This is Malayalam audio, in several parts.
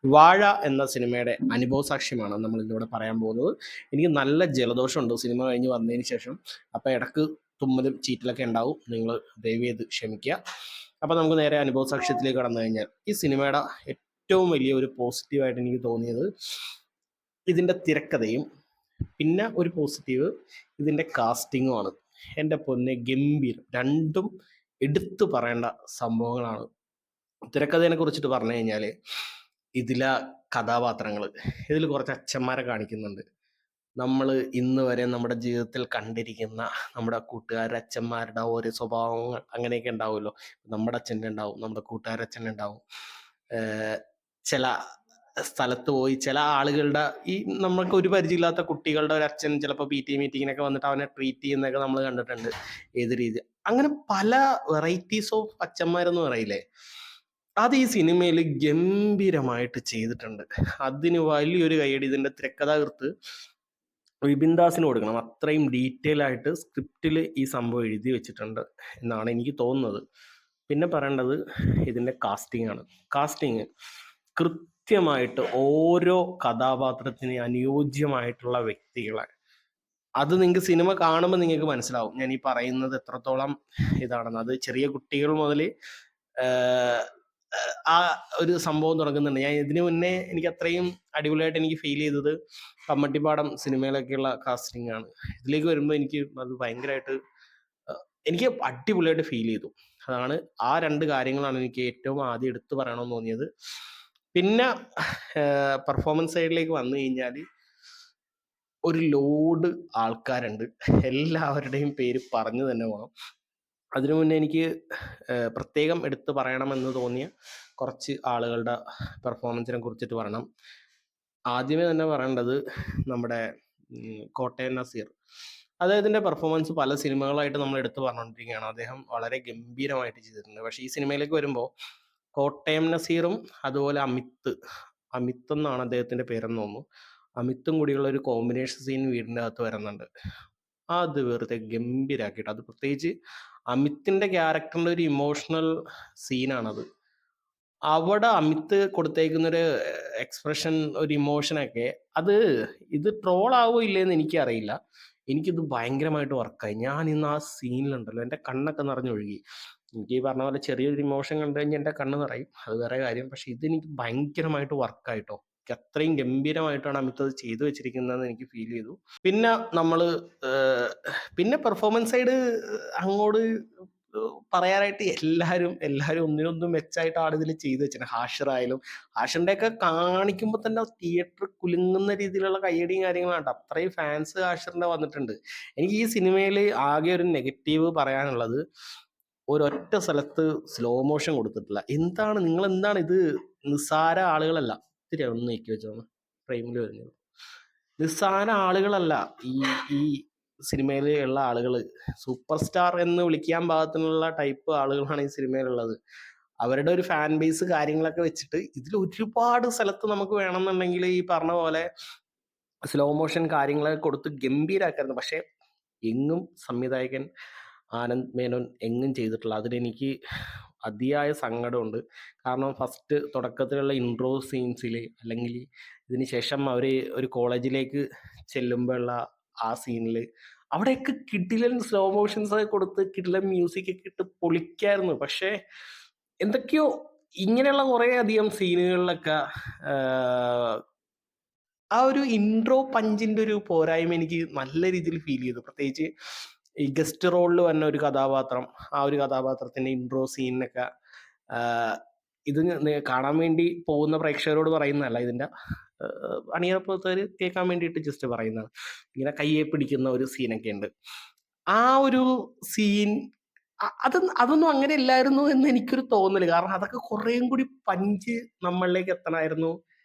വാഴ എന്ന സിനിമയുടെ അനുഭവ സാക്ഷ്യമാണ് നമ്മൾ ഇന്നിവിടെ പറയാൻ പോകുന്നത്. എനിക്ക് നല്ല ജലദോഷമുണ്ട് സിനിമ കഴിഞ്ഞ് വന്നതിന് ശേഷം. അപ്പോൾ ഇടക്ക് തുമ്മലും ചീറ്റലൊക്കെ ഉണ്ടാവും. നിങ്ങൾ ദയവ് ചെയ്ത് ക്ഷമിക്കുക. അപ്പോൾ നമുക്ക് നേരെ അനുഭവ സാക്ഷ്യത്തിലേക്ക് കടന്നു കഴിഞ്ഞാൽ, ഈ സിനിമയുടെ ഏറ്റവും വലിയ ഒരു പോസിറ്റീവായിട്ട് എനിക്ക് തോന്നിയത് ഇതിൻ്റെ തിരക്കഥയും, പിന്നെ ഒരു പോസിറ്റീവ് ഇതിൻ്റെ കാസ്റ്റിങ്ങുമാണ്. എൻ്റെ പൊന്നെ ഗംഭീരം, രണ്ടും എടുത്തു പറയേണ്ട സംഭവങ്ങളാണ്. തിരക്കഥയെ കുറിച്ചിട്ട് പറഞ്ഞു കഴിഞ്ഞാൽ, ഇതിലെ കഥാപാത്രങ്ങൾ, ഇതിൽ കുറച്ച് അച്ഛന്മാരെ കാണിക്കുന്നുണ്ട്. നമ്മൾ ഇന്ന് വരെ നമ്മുടെ ജീവിതത്തിൽ കണ്ടിരിക്കുന്ന നമ്മുടെ കൂട്ടുകാരുടെ അച്ഛന്മാരുടെ ഓരോ സ്വഭാവങ്ങൾ അങ്ങനെയൊക്കെ ഉണ്ടാവുമല്ലോ. നമ്മുടെ അച്ഛൻ്റെ ഉണ്ടാവും, നമ്മുടെ കൂട്ടുകാരുടെ അച്ഛൻ്റെ ഉണ്ടാവും. ചില സ്ഥലത്ത് പോയി ചില ആളുകളുടെ, ഈ നമുക്ക് ഒരു പരിചയമില്ലാത്ത കുട്ടികളുടെ ഒരു അച്ഛൻ ചിലപ്പോൾ പി ടി മീറ്റിങ്ങിനൊക്കെ വന്നിട്ട് അവനെ ട്രീറ്റ് ചെയ്യുന്നതൊക്കെ നമ്മൾ കണ്ടിട്ടുണ്ട്. ഏത് രീതി, അങ്ങനെ പല വെറൈറ്റീസ് ഓഫ് അച്ഛന്മാരെന്ന് പറയില്ലേ, അത് ഈ സിനിമയിൽ ഗംഭീരമായിട്ട് ചെയ്തിട്ടുണ്ട്. അതിന് വലിയൊരു കൈയടി ഇതിൻ്റെ തിരക്കഥാകൃത്ത് വിപിൻ ദാസിന് കൊടുക്കണം. അത്രയും ഡീറ്റെയിൽ ആയിട്ട് സ്ക്രിപ്റ്റിൽ ഈ സംഭവം എഴുതി വെച്ചിട്ടുണ്ട് എന്നാണ് എനിക്ക് തോന്നുന്നത്. പിന്നെ പറയേണ്ടത് ഇതിൻ്റെ കാസ്റ്റിംഗ് ആണ്. കാസ്റ്റിംഗ് കൃത്യമായിട്ട് ഓരോ കഥാപാത്രത്തിന് അനുയോജ്യമായിട്ടുള്ള വ്യക്തികളെ, അത് നിങ്ങൾക്ക് സിനിമ കാണുമ്പോൾ നിങ്ങൾക്ക് മനസ്സിലാവും ഞാൻ ഈ പറയുന്നത് എത്രത്തോളം ഇതാണെന്ന്. അത് ചെറിയ കുട്ടികൾ മുതൽ ആ ഒരു സംഭവം തുടങ്ങുന്നുണ്ട്. ഞാൻ ഇതിനു മുന്നേ എനിക്ക് അത്രയും അടിപൊളിയായിട്ട് എനിക്ക് ഫീൽ ചെയ്തത് കമ്മട്ടിപ്പാടം സിനിമയിലൊക്കെയുള്ള കാസ്റ്റിംഗ് ആണ്. ഇതിലേക്ക് വരുമ്പോൾ എനിക്ക് അത് ഭയങ്കരമായിട്ട് എനിക്ക് അടിപൊളിയായിട്ട് ഫീൽ ചെയ്തു. അതാണ്, ആ രണ്ട് കാര്യങ്ങളാണ് എനിക്ക് ഏറ്റവും ആദ്യം എടുത്തു പറയണമെന്ന് തോന്നിയത്. പിന്നെ പെർഫോമൻസ് സൈഡിലേക്ക് വന്നു കഴിഞ്ഞാൽ ഒരു ലോഡ് ആൾക്കാരുണ്ട്. എല്ലാവരുടെയും പേര് പറഞ്ഞു തന്നെ പോകണം. അതിനു മുന്നേ എനിക്ക് പ്രത്യേകം എടുത്ത് പറയണമെന്ന് തോന്നിയ കുറച്ച് ആളുകളുടെ പെർഫോമൻസിനെ കുറിച്ചിട്ട് പറയണം. ആദ്യമേ തന്നെ പറയേണ്ടത് നമ്മുടെ കോട്ടയം നസീർ. അദ്ദേഹത്തിൻ്റെ പെർഫോമൻസ് പല സിനിമകളായിട്ട് നമ്മൾ എടുത്ത് പറഞ്ഞുകൊണ്ടിരിക്കുകയാണ്. അദ്ദേഹം വളരെ ഗംഭീരമായിട്ട് ചെയ്തിട്ടുണ്ട്. പക്ഷേ ഈ സിനിമയിലേക്ക് വരുമ്പോൾ കോട്ടയം നസീറും അതുപോലെ അമിത് എന്നാണ് അദ്ദേഹത്തിൻ്റെ പേരെന്ന് തോന്നുന്നു, അമിത്തും കൂടിയുള്ള ഒരു കോമ്പിനേഷൻ സീൻ വീടിൻ്റെ അകത്ത് വരുന്നുണ്ട്. അത് വെറുതെ ഗംഭീരാക്കിയിട്ട്, അത് പ്രത്യേകിച്ച് അമിത്തിൻ്റെ ക്യാരക്ടറിൻ്റെ ഒരു ഇമോഷണൽ സീനാണത്. അവിടെ അമിത് കൊടുത്തേക്കുന്നൊരു എക്സ്പ്രഷൻ, ഒരു ഇമോഷനൊക്കെ, അത് ഇത് ട്രോൾ ആവോ ഇല്ലേന്ന് എനിക്കറിയില്ല. എനിക്കിത് ഭയങ്കരമായിട്ട് വർക്കായി. ഞാൻ ഇന്ന് ആ സീനിലുണ്ടല്ലോ, എൻ്റെ കണ്ണൊക്കെ നിറഞ്ഞൊഴുകി. എനിക്ക് ഈ പറഞ്ഞ പോലെ ചെറിയൊരു ഇമോഷൻ കണ്ടു കഴിഞ്ഞാൽ എൻ്റെ കണ്ണ് നിറയും, അത് വേറെ കാര്യം. പക്ഷെ ഇതെനിക്ക് ഭയങ്കരമായിട്ട് വർക്കായിട്ടോ. എനിക്ക് അത്രയും ഗംഭീരമായിട്ടാണ് അമിത് അത് ചെയ്തു വെച്ചിരിക്കുന്നതെന്ന് എനിക്ക് ഫീൽ ചെയ്തു. പിന്നെ നമ്മൾ പിന്നെ പെർഫോമൻസ് സൈഡ് അങ്ങോട്ട് പറയാനായിട്ട് എല്ലാവരും ഒന്നിനൊന്നും മെച്ചമായിട്ടാണ് ഇതിൽ ചെയ്തു വെച്ചത്. ഹാഷിറായാലും, ഹാഷിറിൻ്റെയൊക്കെ കാണിക്കുമ്പോൾ തന്നെ തിയേറ്റർ കുലുങ്ങുന്ന രീതിയിലുള്ള കയ്യടിയും കാര്യങ്ങളാണ്. അത്രയും ഫാൻസ് ഹാഷിറിൻ്റെ വന്നിട്ടുണ്ട്. എനിക്ക് ഈ സിനിമയിൽ ആകെ ഒരു നെഗറ്റീവ് പറയാനുള്ളത്, ഒരൊറ്റ സ്ഥലത്ത് സ്ലോ മോഷൻ കൊടുത്തിട്ടില്ല. നിങ്ങൾ എന്താണ് ഇത്, നിസ്സാര ആളുകളല്ല. ഇത്തിരി ഒന്ന് നീക്കി വെച്ചോന്ന് ഫ്രെയിമിൽ വരുന്നത്, നിസ്സാര ആളുകളല്ല ഈ ഈ സിനിമയിൽ ഉള്ള ആളുകൾ. സൂപ്പർ സ്റ്റാർ എന്ന് വിളിക്കാൻ പാകത്തിനുള്ള ടൈപ്പ് ആളുകളാണ് ഈ സിനിമയിലുള്ളത്. അവരുടെ ഒരു ഫാൻ ബേസ് കാര്യങ്ങളൊക്കെ വെച്ചിട്ട് ഇതിൽ ഒരുപാട് സ്ഥലത്ത് നമുക്ക് വേണമെന്നുണ്ടെങ്കിൽ ഈ പറഞ്ഞ പോലെ സ്ലോ മോഷൻ കാര്യങ്ങളൊക്കെ കൊടുത്ത് ഗംഭീരാക്കായിരുന്നു. പക്ഷേ എങ്ങും സംവിധായകൻ ആനന്ദ് മേനോൻ എങ്ങും ചെയ്തിട്ടില്ല. അതിലെനിക്ക് അതിയായ സങ്കടമുണ്ട്. കാരണം ഫസ്റ്റ് തുടക്കത്തിലുള്ള ഇൻട്രോ സീൻസിൽ, അല്ലെങ്കിൽ ഇതിന് ശേഷം അവർ ഒരു കോളേജിലേക്ക് ചെല്ലുമ്പോഴുള്ള ആ സീനിൽ, അവിടെയൊക്കെ കിടിലൻ സ്ലോ മോഷൻസ് ഒക്കെ കൊടുത്ത് കിടിലൻ മ്യൂസിക് ഒക്കെ ഇട്ട് പൊളിക്കായിരുന്നു. പക്ഷേ എന്തൊക്കെയോ ഇങ്ങനെയുള്ള കുറേ അധികം സീനുകളിലൊക്കെ ആ ഒരു ഇൻട്രോ പഞ്ചിന്റെ ഒരു പോരായ്മ എനിക്ക് നല്ല രീതിയിൽ ഫീൽ ചെയ്തു. പ്രത്യേകിച്ച് ഈ ഗസ്റ്റ് റോളിൽ വന്ന ഒരു കഥാപാത്രം, ആ ഒരു കഥാപാത്രത്തിന്റെ ഇൻട്രോ സീനിനൊക്കെ ഇത് കാണാൻ വേണ്ടി പോകുന്ന പ്രേക്ഷകരോട് പറയുന്നതല്ല, ഇതിന്റെ അണിയറപ്പുറത്തവർ കേൾക്കാൻ വേണ്ടിയിട്ട് ജസ്റ്റ് പറയുന്നതാണ്. ഇങ്ങനെ കയ്യെ പിടിക്കുന്ന ഒരു സീനൊക്കെ ഉണ്ട്. ആ ഒരു സീൻ അതൊന്നും അങ്ങനെ ഇല്ലായിരുന്നു എന്ന് എനിക്കൊരു തോന്നല്. കാരണം അതൊക്കെ കുറേയും കൂടി പഞ്ച് നമ്മളിലേക്ക് എത്തണമായിരുന്നു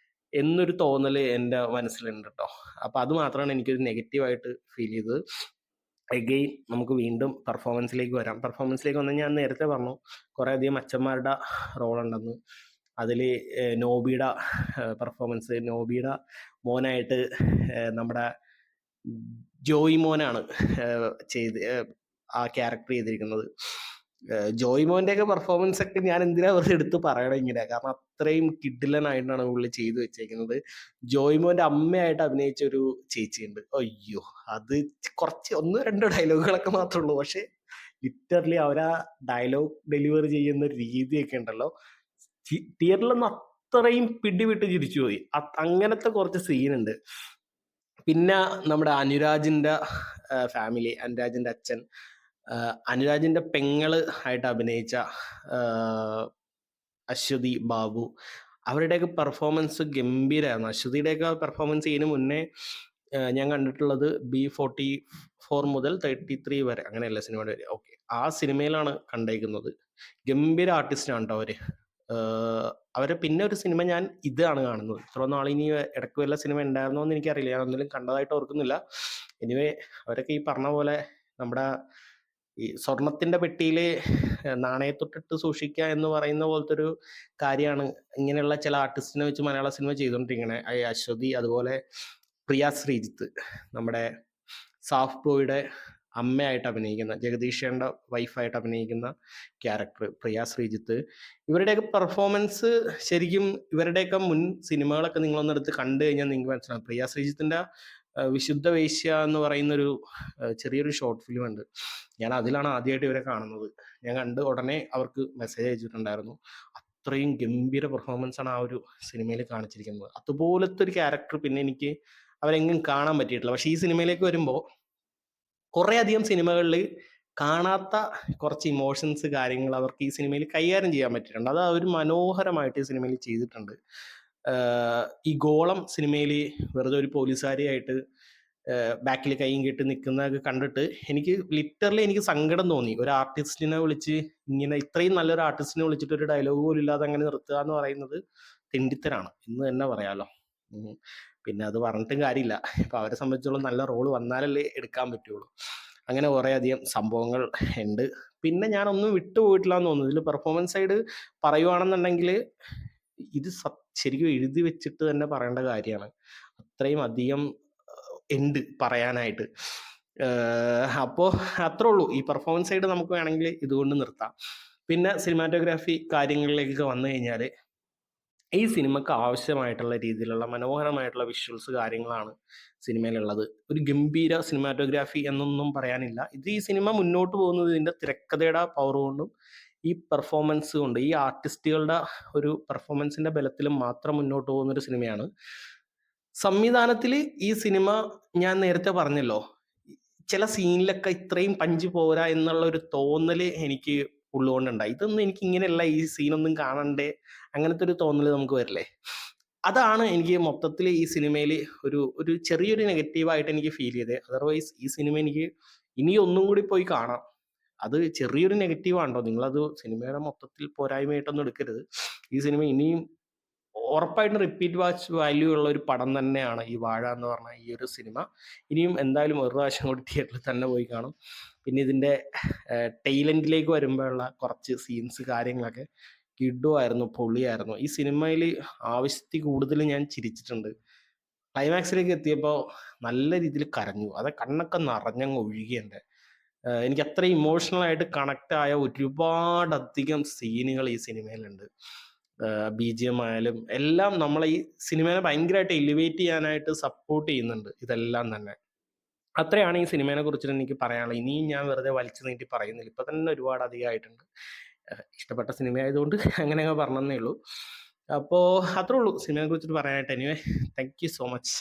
എന്നൊരു തോന്നല് എൻ്റെ മനസ്സിലുണ്ട് കേട്ടോ. അപ്പൊ അത് മാത്രമാണ് എനിക്കൊരു നെഗറ്റീവായിട്ട് ഫീൽ ചെയ്തത്. എഗെയിൻ നമുക്ക് വീണ്ടും പെർഫോമൻസിലേക്ക് വരാം. പെർഫോമൻസിലേക്ക് വന്നു ഞാൻ നേരത്തെ പറഞ്ഞു കുറേ അധികം അച്ഛന്മാരുടെ റോളുണ്ടെന്ന്. അതിൽ നോബിയുടെ പെർഫോമൻസ്, നോബിയുടെ മോനായിട്ട് നമ്മുടെ ജോയി മോനാണ് ചെയ്ത് ആ ക്യാരക്ടർ ചെയ്തിരിക്കുന്നത്. ജോയ് മോന്റെയൊക്കെ പെർഫോമൻസ് ഒക്കെ ഞാൻ എന്തിനാ വെറുതെ എടുത്ത് പറയണം ഇങ്ങനെ. കാരണം അത്രയും കിടിലനായിട്ടാണ് പുള്ളി ചെയ്തു വെച്ചേക്കുന്നത്. ജോയ് മോന്റെ അമ്മയായിട്ട് അഭിനയിച്ച ഒരു ചേച്ചിയുണ്ട്. അയ്യോ! അത് കുറച്ച് 1, 2 ഡയലോഗുകളൊക്കെ മാത്രേ ഉള്ളൂ. പക്ഷേ ലിറ്ററലി അവരാ ഡയലോഗ് ഡെലിവറി ചെയ്യുന്ന രീതിയൊക്കെ ഉണ്ടല്ലോ, തിയേറ്ററിലൊന്നും അത്രയും പിടിവിട്ട് ചിരിച്ചു പോയി. അങ്ങനത്തെ കുറച്ച് സീനുണ്ട്. പിന്നെ നമ്മുടെ അനുരാജിന്റെ ഫാമിലി, അനുരാജിന്റെ അച്ഛൻ, അനുരാജിന്റെ പെങ്ങള് ആയിട്ട് അഭിനയിച്ച അശ്വതി ബാബു, അവരുടെയൊക്കെ പെർഫോമൻസ് ഗംഭീരമായിരുന്നു. അശ്വതിയുടെയൊക്കെ പെർഫോമൻസ് ഇതിനു മുന്നേ ഞാൻ കണ്ടിട്ടുള്ളത് B44 മുതൽ 33 വരെ, അങ്ങനെയല്ല സിനിമയുടെ പേര്. ഓക്കെ. ആ സിനിമയിലാണ് കണ്ടേക്കുന്നത്. ഗംഭീര ആർട്ടിസ്റ്റാണ് ട്ടോ അവര്. അവരെ പിന്നെ ഒരു സിനിമ ഞാൻ ഇതാണ് കാണുന്നത്. ഇത്ര നാളിനി ഇടയ്ക്ക് വല്ല സിനിമ ഉണ്ടായിരുന്നോ എന്ന് എനിക്കറിയില്ല. ഞാൻ ഒന്നിലും കണ്ടതായിട്ട് ഓർക്കുന്നില്ല. എനിവേ അവരൊക്കെ ഈ പറഞ്ഞ പോലെ നമ്മുടെ ഈ സ്വർണത്തിന്റെ പെട്ടിയില് നാണയത്തൊട്ടിട്ട് സൂക്ഷിക്കുക എന്ന് പറയുന്ന പോലത്തൊരു കാര്യമാണ് ഇങ്ങനെയുള്ള ചില ആർട്ടിസ്റ്റിനെ വെച്ച് മലയാള സിനിമ ചെയ്തുകൊണ്ടിരിക്കണേ. അശ്വതി, അതുപോലെ പ്രിയ ശ്രീജിത്ത്, നമ്മുടെ സാഫ് ബോയുടെ അമ്മയായിട്ട് അഭിനയിക്കുന്ന, ജഗദീഷേന്റെ വൈഫായിട്ട് അഭിനയിക്കുന്ന ക്യാരക്ടർ പ്രിയ ശ്രീജിത്ത്, ഇവരുടെയൊക്കെ പെർഫോമൻസ് ശരിക്കും ഇവരുടെയൊക്കെ മുൻ സിനിമകളൊക്കെ നിങ്ങളൊന്നെടുത്ത് കണ്ടു കഴിഞ്ഞാൽ നിങ്ങൾക്ക് മനസ്സിലാവും. പ്രിയ ശ്രീജിത്തിന്റെ വിശുദ്ധ വേശ്യ എന്ന് പറയുന്നൊരു ചെറിയൊരു ഷോർട്ട് ഫിലിം ഉണ്ട്. ഞാൻ അതിലാണ് ആദ്യമായിട്ട് ഇവരെ കാണുന്നത്. ഞാൻ കണ്ട് ഉടനെ അവർക്ക് മെസ്സേജ് അയച്ചിട്ടുണ്ടായിരുന്നു. അത്രയും ഗംഭീര പെർഫോമൻസ് ആണ് ആ ഒരു സിനിമയിൽ കാണിച്ചിരിക്കുന്നത്. അതുപോലത്തെ ഒരു ക്യാരക്ടർ പിന്നെ എനിക്ക് അവരെങ്ങും കാണാൻ പറ്റിയിട്ടില്ല. പക്ഷേ ഈ സിനിമയിലേക്ക് വരുമ്പോൾ കുറേ അധികം സിനിമകളിൽ കാണാത്ത കുറച്ച് ഇമോഷൻസ്, കാര്യങ്ങൾ അവർക്ക് ഈ സിനിമയിൽ കൈകാര്യം ചെയ്യാൻ പറ്റിയിട്ടുണ്ട്. അത് അവർ മനോഹരമായിട്ട് ഈ സിനിമയിൽ ചെയ്തിട്ടുണ്ട്. ഈ ഗോളം സിനിമയിൽ വെറുതെ ഒരു പോലീസുകാരിയായിട്ട് ബാക്കിൽ കൈയും കെട്ടി നിൽക്കുന്നതൊക്കെ കണ്ടിട്ട് എനിക്ക് സങ്കടം തോന്നി. ഒരു ആർട്ടിസ്റ്റിനെ വിളിച്ച് ഇങ്ങനെ ഇത്രയും നല്ലൊരു ആർട്ടിസ്റ്റിനെ വിളിച്ചിട്ട് ഒരു ഡയലോഗ് പോലും ഇല്ലാതെ അങ്ങനെ നിർത്തുക എന്ന് പറയുന്നത് തെണ്ടിത്തരാണ് എന്ന് തന്നെ പറയാലോ. പിന്നെ അത് പറഞ്ഞിട്ടും കാര്യമില്ല. ഇപ്പൊ അവരെ സംബന്ധിച്ചോളം നല്ല റോള് വന്നാലല്ലേ എടുക്കാൻ പറ്റുള്ളൂ. അങ്ങനെ കുറേ അധികം സംഭവങ്ങൾ ഉണ്ട്. പിന്നെ ഞാനൊന്നും വിട്ടുപോയിട്ടില്ല എന്ന് തോന്നുന്നു. ഇതിൽ പെർഫോമൻസ് സൈഡ് പറയുവാണെന്നുണ്ടെങ്കിൽ ഇത് ശരിക്കും എഴുതി വെച്ചിട്ട് തന്നെ പറയേണ്ട കാര്യമാണ്. അത്രയും അധികം ഉണ്ട് പറയാനായിട്ട്. അപ്പോ അത്രേ ഉള്ളൂ. ഈ പെർഫോമൻസ് സൈഡ് നമുക്ക് വേണമെങ്കിൽ ഇതുകൊണ്ട് നിർത്താം. പിന്നെ സിനിമാറ്റോഗ്രാഫി കാര്യങ്ങളിലേക്കൊക്കെ വന്നു കഴിഞ്ഞാൽ ഈ സിനിമക്ക് ആവശ്യമായിട്ടുള്ള രീതിയിലുള്ള മനോഹരമായിട്ടുള്ള വിഷ്വൽസ് കാര്യങ്ങളാണ് സിനിമയിലുള്ളത്. ഒരു ഗംഭീര സിനിമാറ്റോഗ്രാഫി എന്നൊന്നും പറയാനില്ല. ഈ സിനിമ മുന്നോട്ട് പോകുന്നത് ഇതിന്റെ തിരക്കഥയുടെ പവർ കൊണ്ടും ഈ പെർഫോമൻസ് കൊണ്ട്, ഈ ആർട്ടിസ്റ്റുകളുടെ ഒരു പെർഫോമൻസിന്റെ ബലത്തിൽ മാത്രം മുന്നോട്ട് പോകുന്ന ഒരു സിനിമയാണ്. സംവിധാനത്തിൽ ഈ സിനിമ ഞാൻ നേരത്തെ പറഞ്ഞല്ലോ, ചില സീനിലൊക്കെ ഇത്രയും പഞ്ച് പോരാ എന്നുള്ള ഒരു തോന്നൽ എനിക്ക് ഉള്ളുകൊണ്ടുണ്ടായി. ഇതൊന്നും എനിക്ക് ഇങ്ങനെയല്ല, ഈ സീനൊന്നും കാണണ്ടേ, അങ്ങനത്തെ ഒരു തോന്നൽ നമുക്ക് വരില്ലേ. അതാണ് എനിക്ക് മൊത്തത്തിൽ ഈ സിനിമയിൽ ഒരു ചെറിയൊരു നെഗറ്റീവായിട്ട് എനിക്ക് ഫീൽ ചെയ്തത്. അതർവൈസ് ഈ സിനിമ എനിക്ക് ഇനി ഒന്നും കൂടി പോയി കാണാം. അത് ചെറിയൊരു നെഗറ്റീവാണ് ട്ടോ. നിങ്ങളത് സിനിമയുടെ മൊത്തത്തിൽ പോരായ്മയായിട്ടൊന്നും എടുക്കരുത്. ഈ സിനിമ ഇനിയും ഉറപ്പായിട്ടും റിപ്പീറ്റ് വാച്ച് വാല്യൂ ഉള്ള ഒരു പടം തന്നെയാണ് ഈ വാഴ എന്ന് പറഞ്ഞ ഈ ഒരു സിനിമ. ഇനിയും എന്തായാലും ഒരു പ്രാവശ്യം കൂടി തിയേറ്ററിൽ തന്നെ പോയി കാണും. പിന്നെ ഇതിന്റെ ടെയിൽ എൻഡിലേക്ക് വരുമ്പോഴുള്ള കുറച്ച് സീൻസ് കാര്യങ്ങളൊക്കെ കിടുവായിരുന്നു, പൊളിയായിരുന്നു. ഈ സിനിമയിൽ ആവശ്യത്തിൽ കൂടുതൽ ഞാൻ ചിരിച്ചിട്ടുണ്ട്. ക്ലൈമാക്സിലേക്ക് എത്തിയപ്പോൾ നല്ല രീതിയിൽ കരഞ്ഞു. അത് കണ്ണൊക്കെ നിറഞ്ഞങ്ങ് ഒഴുകി എൻ്റെ. എനിക്ക് അത്ര ഇമോഷണൽ ആയിട്ട് കണക്ട് ആയ ഒരുപാടധികം സീനുകൾ ഈ സിനിമയിലുണ്ട്. BGM ആയാലും എല്ലാം നമ്മളെ ഈ സിനിമയെ ഭയങ്കരമായിട്ട് എലിവേറ്റ് ചെയ്യാനായിട്ട് സപ്പോർട്ട് ചെയ്യുന്നുണ്ട് ഇതെല്ലാം തന്നെ. അത്രയാണ് ഈ സിനിമയെ കുറിച്ചിട്ട് എനിക്ക് പറയാനുള്ളത്. ഇനിയും ഞാൻ വെറുതെ വലിച്ചു നീട്ടി പറയുന്നില്ല. ഇപ്പൊ തന്നെ ഒരുപാട് അധികമായിട്ടുണ്ട്. ഇഷ്ടപ്പെട്ട സിനിമ ആയതുകൊണ്ട് അങ്ങനെയൊക്കെ പറഞ്ഞതേ ഉള്ളൂ. അപ്പോൾ അത്രേ ഉള്ളൂ സിനിമയെ കുറിച്ചിട്ട് പറയാനായിട്ട്. Anyway, thank you so much.